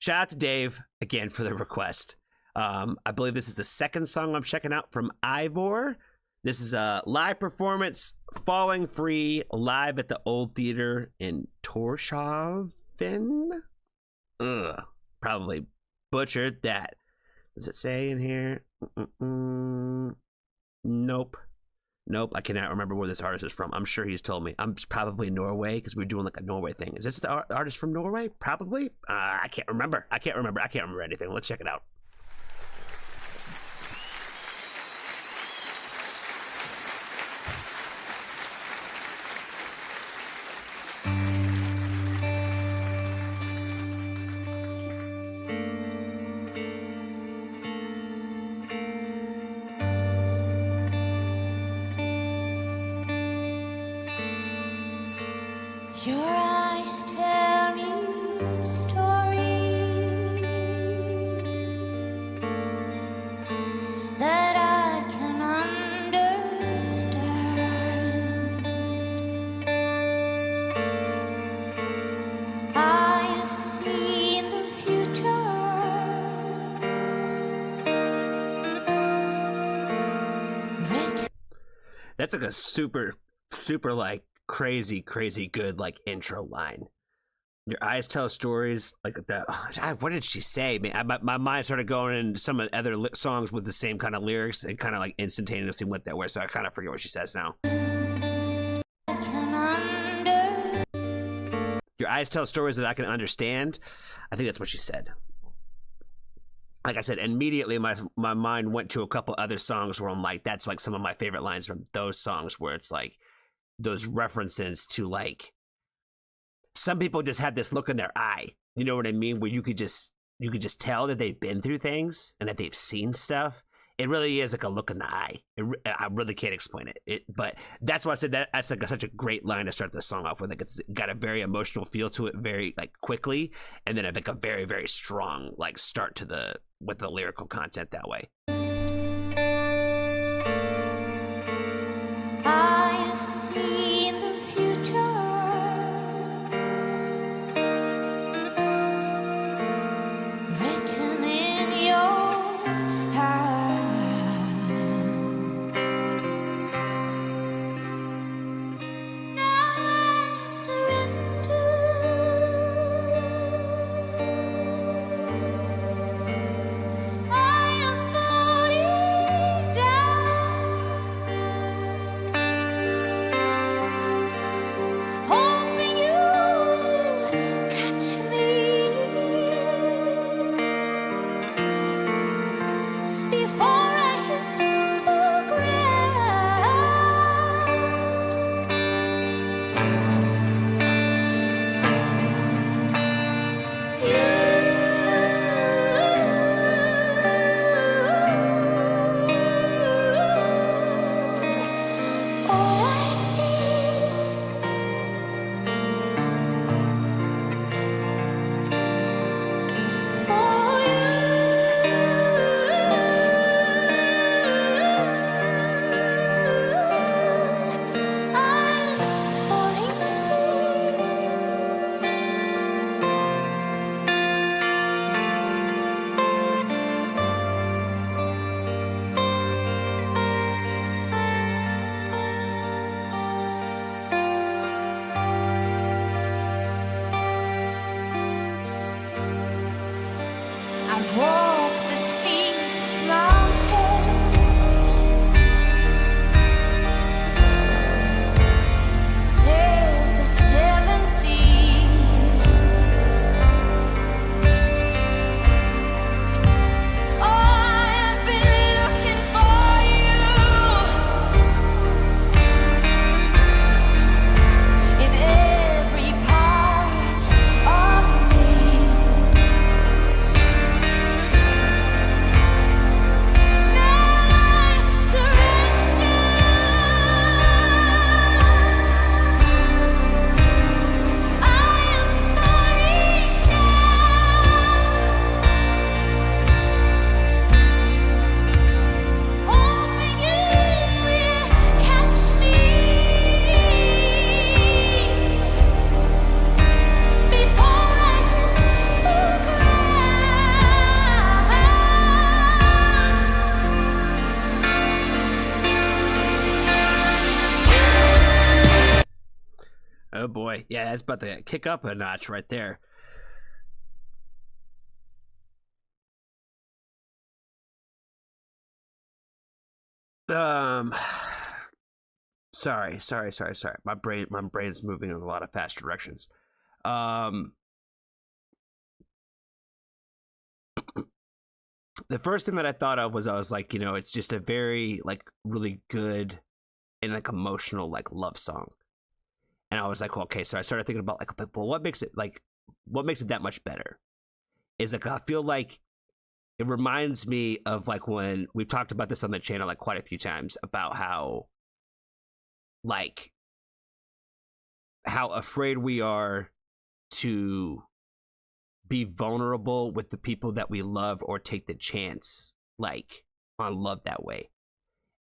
shout out to Dave again for the request. I believe this is the second song I'm checking out from Eivør. This is a live performance, Falling Free, live at the Old Theater in Torshavn. Probably butchered that. Does it say in here? Nope. I cannot remember where this artist is from. I'm sure he's told me. I'm probably Norway because we're doing like a Norway thing. Is this the artist from Norway? Probably. I can't remember. I can't remember anything. Let's check it out. Your eyes tell me stories that I can understand. I have seen the future. That's like a super like crazy good like intro line. Your eyes tell stories like that. What did she say? Man, my mind started going into some other songs with the same kind of lyrics and kind of like instantaneously went that way. So I kind of forget what she says now. Your eyes tell stories that I can understand. I think that's what she said. Like I said, immediately my mind went to a couple other songs where I'm like, that's like some of my favorite lines from those songs where it's like those references to like some people just have this look in their eye, you know what I mean, where you could just tell that they've been through things and that they've seen stuff. It really is like a look in the eye. I really can't explain it. But that's why I said that's like such a great line to start the song off with. Like it's got a very emotional feel to it, very like quickly, and then like a very very strong like start to with the lyrical content that way. I have seen the future written in your hand. Now I surrender. I am falling down, hoping you will catch me. boy. Yeah, that's about to kick up a notch right there. Sorry. My brain's moving in a lot of fast directions. The first thing that I thought of was I was like, it's just a very like really good and like emotional like love song. And I was like, well, okay, so I started thinking about like, well, what makes it that much better? Is like I feel like it reminds me of like when we've talked about this on the channel like quite a few times about how afraid we are to be vulnerable with the people that we love or take the chance like on love that way.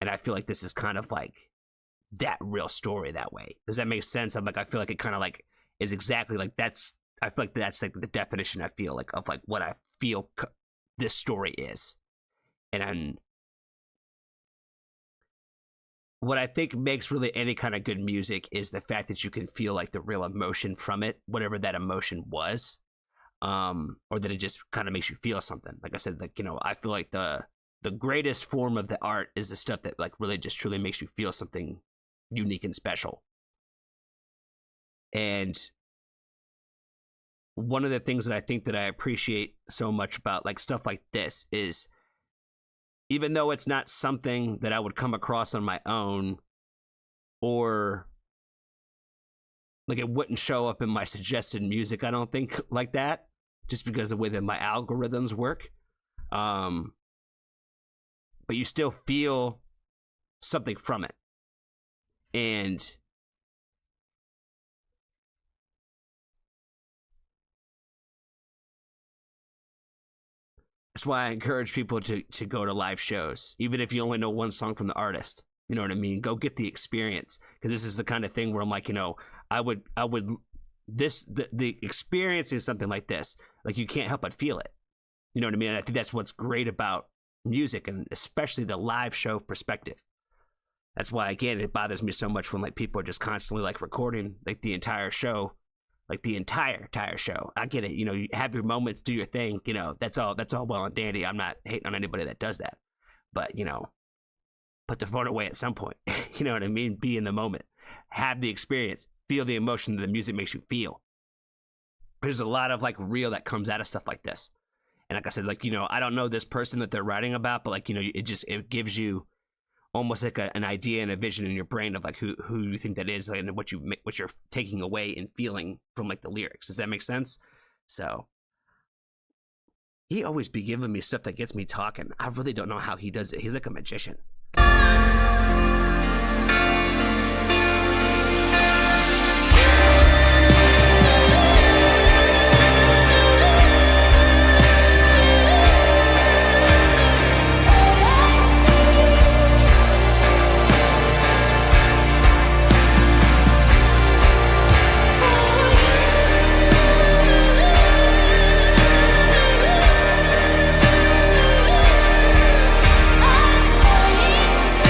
And I feel like this is kind of like that real story that way. Does that make sense? I feel like it kind of like is exactly like I feel like that's like the definition I feel like of like what I feel this story is. And what I think makes really any kind of good music is the fact that you can feel like the real emotion from it, whatever that emotion was. Or that it just kind of makes you feel something. Like I said, like, I feel like the greatest form of the art is the stuff that like really just truly makes you feel something unique and special. And one of the things that I think that I appreciate so much about like stuff like this is even though it's not something that I would come across on my own, or like it wouldn't show up in my suggested music, I don't think, like that, just because of the way that my algorithms work. But you still feel something from it. And that's why I encourage people to go to live shows, even if you only know one song from the artist. You know what I mean? Go get the experience, because this is the kind of thing where I'm like, I would the experience is something like this. Like you can't help but feel it. You know what I mean? And I think that's what's great about music, and especially the live show perspective. That's why, again, it bothers me so much when like people are just constantly like recording like the entire show, like the entire show. I get it. You have your moments, do your thing. That's all well and dandy. I'm not hating on anybody that does that, but put the phone away at some point. You know what I mean? Be in the moment, have the experience, feel the emotion that the music makes you feel. There's a lot of like real that comes out of stuff like this. And like I said, like, I don't know this person that they're writing about, but like, it gives you almost like an idea and a vision in your brain of like who you think that is, and what you're taking away and feeling from like the lyrics. Does that make sense? So he always be giving me stuff that gets me talking. I really don't know how he does it. He's like a magician. I'm falling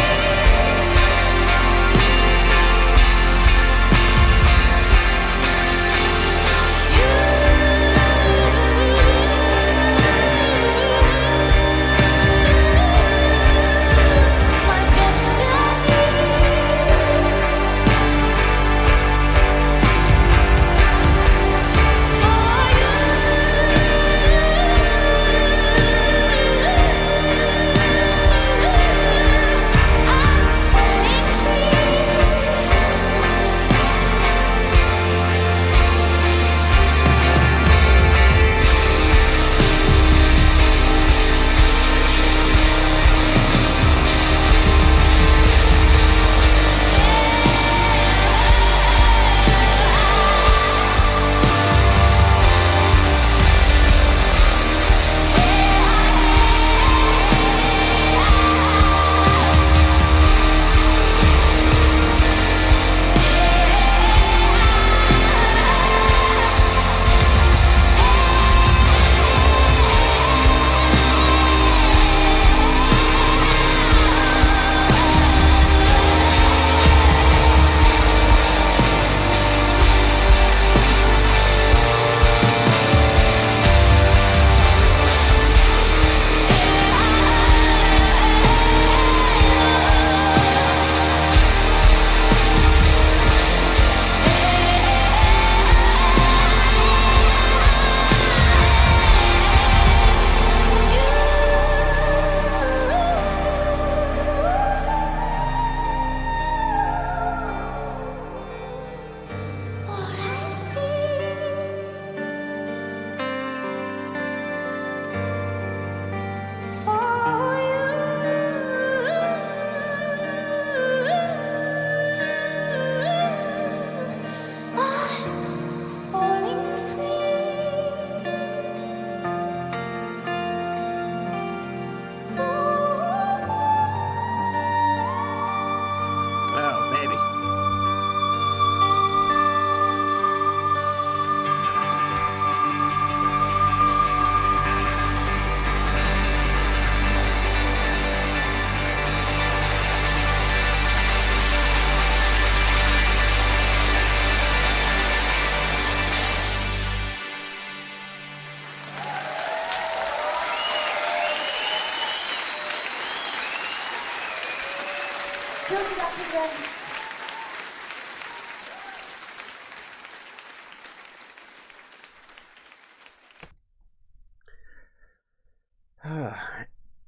Tusind tak, Eivør.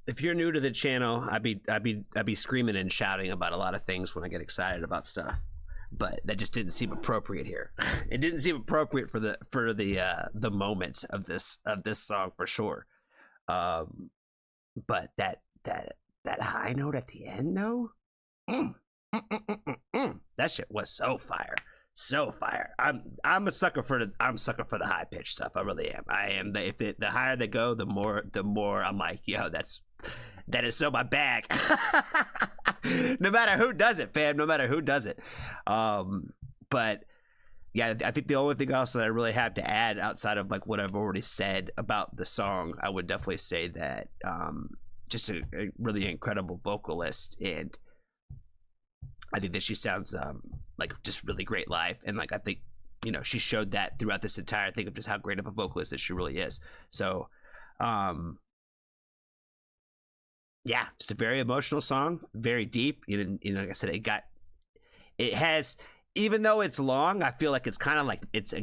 If you're new to the channel, I'd be screaming and shouting about a lot of things when I get excited about stuff, but that just didn't seem appropriate here. It didn't seem appropriate for the moments of this song for sure. But that high note at the end though, that shit was so fire. So fire. I'm a sucker for the high pitched stuff. I really am. I am. The higher they go, the more I'm like, yo, that is so my bag. No matter who does it, fam. No matter who does it. But yeah, I think the only thing else that I really have to add outside of like what I've already said about the song, I would definitely say that just a really incredible vocalist, and I think that she sounds like just really great live, and like I think she showed that throughout this entire thing of just how great of a vocalist that she really is. So yeah, just a very emotional song, very deep. Like I said, it has, even though it's long, I feel like it's kind of like it's a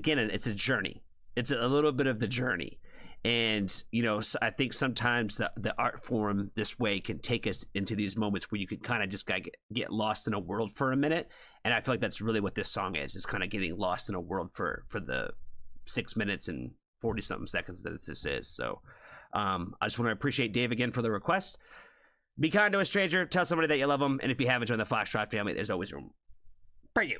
journey. It's a little bit of the journey. And so I think sometimes the art form this way can take us into these moments where you can kind of just get lost in a world for a minute, and I feel like that's really what this song is kind of getting lost in a world for the 6 minutes and 40 something seconds that this is. So I just want to appreciate Dave again for the request. Be kind to a stranger, tell somebody that you love them, and if you haven't joined the Foxtrot family, there's always room for you.